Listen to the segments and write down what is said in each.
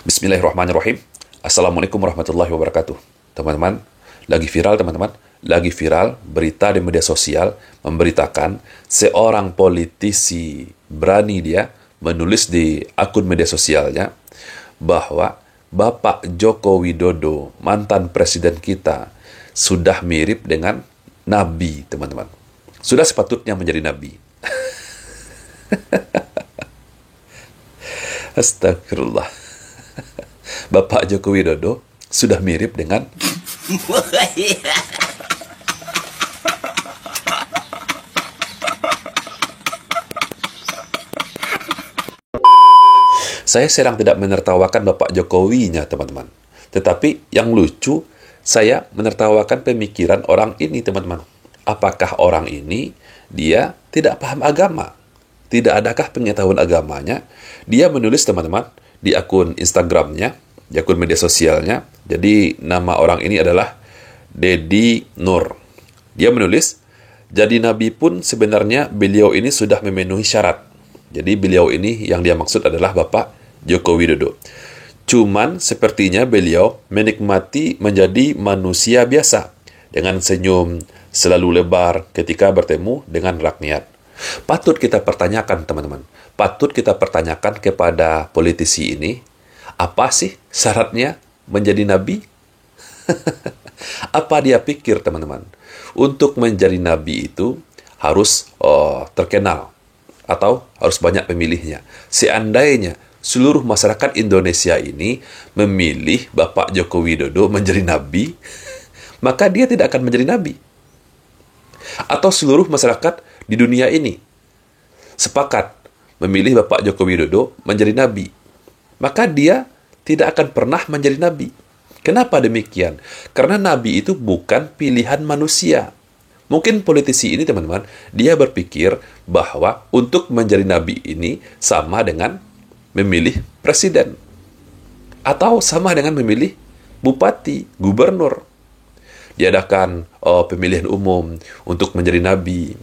Bismillahirrahmanirrahim. Assalamualaikum warahmatullahi wabarakatuh. Teman-teman, lagi viral berita di media sosial memberitakan seorang politisi berani dia menulis di akun media sosialnya bahwa Bapak Joko Widodo, mantan presiden kita, sudah mirip dengan Nabi, teman-teman. Sudah sepatutnya menjadi Nabi. Astagfirullah. Bapak Joko Widodo sudah mirip dengan saya sedang tidak menertawakan Bapak Jokowinya, teman-teman. Tetapi yang lucu, saya menertawakan pemikiran orang ini, teman-teman. Apakah orang ini, dia tidak paham agama? Tidak adakah pengetahuan agamanya? Dia menulis, teman-teman, di akun Instagramnya, di akun media sosialnya. Jadi, nama orang ini adalah Dedi Nur. Dia menulis, jadi Nabi pun sebenarnya beliau ini sudah memenuhi syarat. Jadi beliau ini yang dia maksud adalah Bapak Joko Widodo. Cuman sepertinya beliau menikmati menjadi manusia biasa dengan senyum selalu lebar ketika bertemu dengan rakyat. Patut kita pertanyakan, teman-teman. Patut kita pertanyakan kepada politisi ini, apa sih syaratnya menjadi nabi? Apa dia pikir, teman-teman? Untuk menjadi nabi itu harus terkenal atau harus banyak pemilihnya. Seandainya seluruh masyarakat Indonesia ini memilih Bapak Joko Widodo menjadi nabi, maka dia tidak akan menjadi nabi. Atau seluruh masyarakat di dunia ini sepakat memilih Bapak Joko Widodo menjadi nabi, maka dia tidak akan pernah menjadi nabi. Kenapa demikian? Karena nabi itu bukan pilihan manusia. Mungkin politisi ini, teman-teman, dia berpikir bahwa untuk menjadi nabi ini sama dengan memilih presiden. Atau sama dengan memilih bupati, gubernur. Diadakan pemilihan umum untuk menjadi nabi.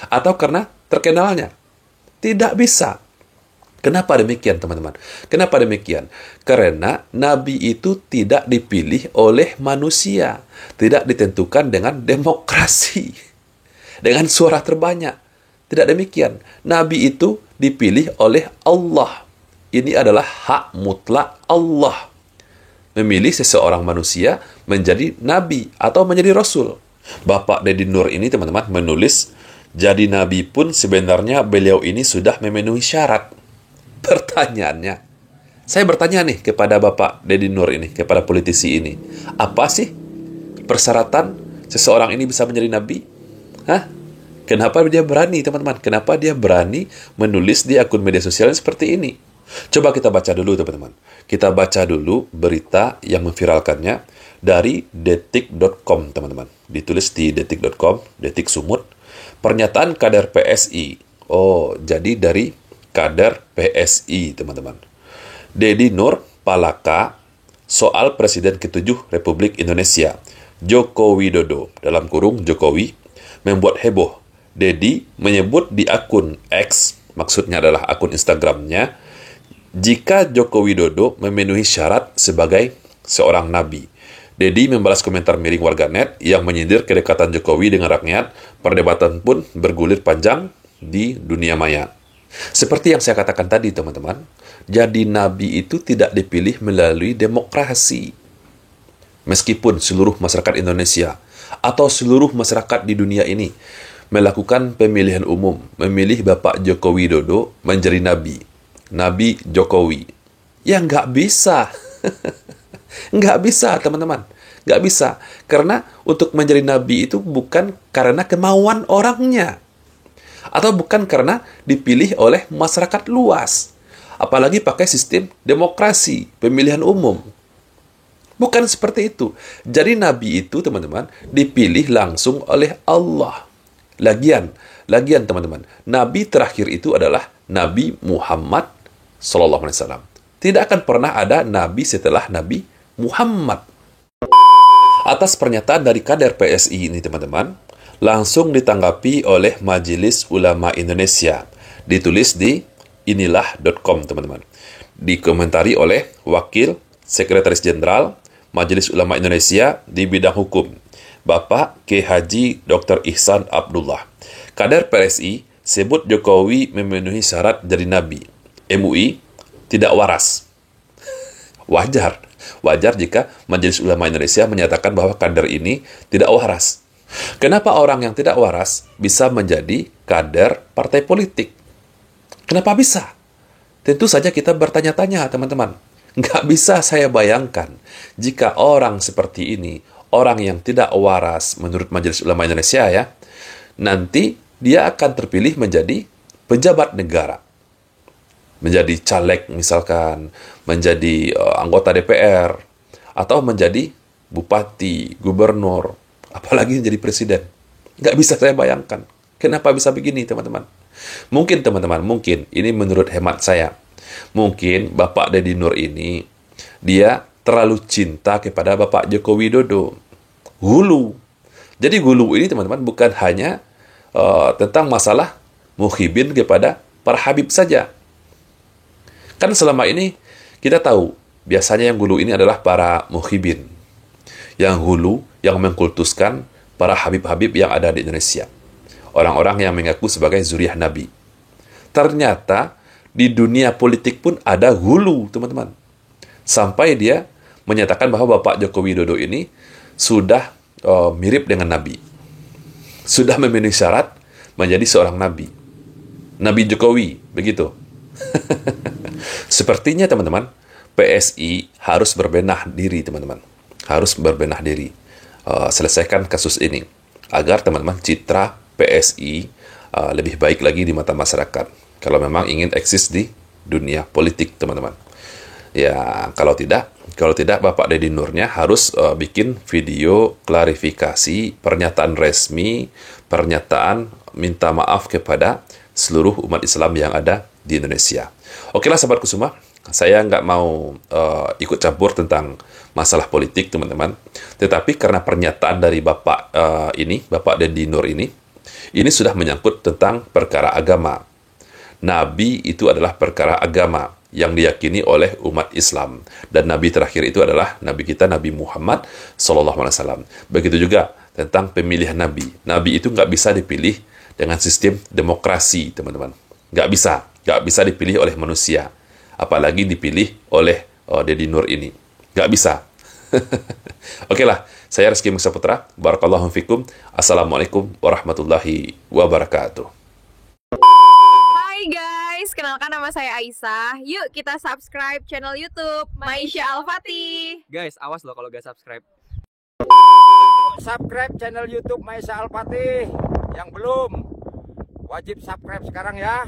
Atau karena terkenalnya. Tidak bisa. Kenapa demikian, teman-teman? Kenapa demikian? Karena nabi itu tidak dipilih oleh manusia. Tidak ditentukan dengan demokrasi. Dengan suara terbanyak. Tidak demikian. Nabi itu dipilih oleh Allah. Ini adalah hak mutlak Allah. Memilih seseorang manusia menjadi nabi atau menjadi rasul. Bapak Dedi Nur ini, teman-teman, menulis, jadi nabi pun sebenarnya beliau ini sudah memenuhi syarat. Pertanyaannya, saya bertanya nih kepada Bapak Dedi Nur ini, kepada politisi ini, apa sih persyaratan seseorang ini bisa menjadi nabi? Kenapa dia berani, teman-teman? Kenapa dia berani menulis di akun media sosial seperti ini? Coba kita baca dulu, teman-teman. Kita baca dulu berita yang memviralkannya dari detik.com, teman-teman. Ditulis di detik.com, detik sumut. Pernyataan kader PSI. Oh, jadi dari kader PSI, teman-teman. Dedi Nur Palaka soal Presiden ke-7 Republik Indonesia, Joko Widodo, dalam kurung Jokowi, membuat heboh. Dedi menyebut di akun X, maksudnya adalah akun Instagramnya, jika Joko Widodo memenuhi syarat sebagai seorang nabi. Dedi membalas komentar miring warganet yang menyindir kedekatan Jokowi dengan rakyat. Perdebatan pun bergulir panjang di dunia maya. Seperti yang saya katakan tadi, teman-teman, jadi nabi itu tidak dipilih melalui demokrasi. Meskipun seluruh masyarakat Indonesia atau seluruh masyarakat di dunia ini melakukan pemilihan umum, memilih Bapak Joko Widodo menjadi nabi. Nabi Jokowi. Ya nggak bisa. Nggak bisa, teman-teman. Nggak bisa. Karena untuk menjadi nabi itu bukan karena kemauan orangnya. Atau bukan karena dipilih oleh masyarakat luas. Apalagi pakai sistem demokrasi, pemilihan umum. Bukan seperti itu. Jadi nabi itu, teman-teman, dipilih langsung oleh Allah. Lagian, teman-teman, nabi terakhir itu adalah Nabi Muhammad Sallallahu Alaihi Wasallam. Tidak akan pernah ada nabi setelah Nabi Muhammad. Atas pernyataan dari kader PSI ini, teman-teman, langsung ditanggapi oleh Majelis Ulama Indonesia. Ditulis di inilah.com, teman-teman. dikomentari oleh Wakil Sekretaris Jenderal Majelis Ulama Indonesia di bidang hukum, Bapak K. Haji Dr. Ihsan Abdullah. Kader PSI sebut Jokowi memenuhi syarat jadi nabi. MUI tidak waras. Wajar jika Majelis Ulama Indonesia menyatakan bahwa kader ini tidak waras. Kenapa orang yang tidak waras bisa menjadi kader partai politik? Kenapa bisa? Tentu saja kita bertanya-tanya, teman-teman. Nggak bisa saya bayangkan jika orang seperti ini, orang yang tidak waras menurut Majelis Ulama Indonesia ya, nanti dia akan terpilih menjadi pejabat negara. Menjadi caleg misalkan, menjadi anggota DPR, atau menjadi bupati, gubernur, apalagi menjadi presiden. Nggak bisa saya bayangkan. Kenapa bisa begini, teman-teman? Mungkin, teman-teman, ini menurut hemat saya. Mungkin Bapak Deddy Nur ini, dia terlalu cinta kepada Bapak Joko Widodo. Hulu. Jadi hulu ini, teman-teman, bukan hanya tentang masalah muhibin kepada para habib saja. Kan selama ini kita tahu, biasanya yang hulu ini adalah para muhibin. Yang hulu, yang mengkultuskan para habib-habib yang ada di Indonesia. Orang-orang yang mengaku sebagai zuriat Nabi. Ternyata di dunia politik pun ada hulu, teman-teman. Sampai dia menyatakan bahwa Bapak Joko Widodo ini sudah mirip dengan Nabi. Sudah memenuhi syarat menjadi seorang Nabi. Nabi Jokowi, begitu. Sepertinya, teman-teman, PSI harus berbenah diri, teman-teman. Harus berbenah diri. Selesaikan kasus ini. Agar, teman-teman, citra PSI lebih baik lagi di mata masyarakat. Kalau memang ingin eksis di dunia politik, teman-teman. Ya, kalau tidak Bapak Deddy Nurnya harus bikin video klarifikasi, pernyataan resmi, pernyataan minta maaf kepada seluruh umat Islam yang ada di Indonesia. Okelah, sahabatku semua, saya nggak mau ikut campur tentang masalah politik, teman-teman. Tetapi karena pernyataan dari Bapak Bapak Deddy Nur ini sudah menyangkut tentang perkara agama. Nabi itu adalah perkara agama yang diyakini oleh umat Islam. Dan Nabi terakhir itu adalah Nabi kita, Nabi Muhammad SAW. Begitu juga tentang pemilihan Nabi. Nabi itu nggak bisa dipilih dengan sistem demokrasi, teman-teman. Nggak bisa dipilih oleh manusia. Apalagi dipilih oleh Deddy Nur ini. Nggak bisa. Okelah, saya Rizky Musa Putra. Barakallahu fikum. Assalamualaikum warahmatullahi wabarakatuh. Hai guys, kenalkan nama saya Aisyah. Yuk kita subscribe channel YouTube Maisha Al-Fatih. Guys, awas loh kalau gak subscribe. Subscribe channel YouTube Maisha Al-Fatih. Yang belum, wajib subscribe sekarang ya.